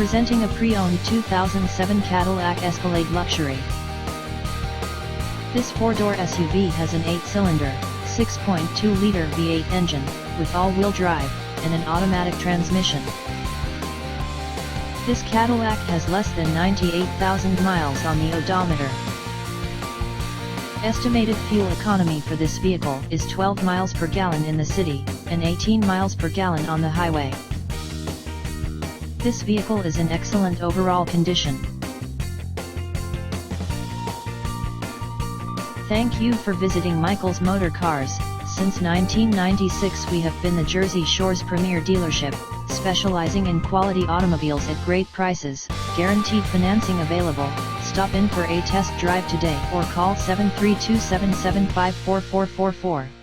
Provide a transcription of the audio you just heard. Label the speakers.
Speaker 1: Presenting a pre-owned 2007 Cadillac Escalade Luxury. This four-door SUV has an 8-cylinder, 6.2-liter V8 engine, with all-wheel drive, and an automatic transmission. This Cadillac has less than 98,000 miles on the odometer. Estimated fuel economy for this vehicle is 12 miles per gallon in the city, and 18 miles per gallon on the highway. This vehicle is in excellent overall condition. Thank you for visiting Michael's Motorcars. Since 1996 we have been the Jersey Shore's premier dealership, specializing in quality automobiles at great prices, guaranteed financing available. Stop in for a test drive today or call 732-775-4444.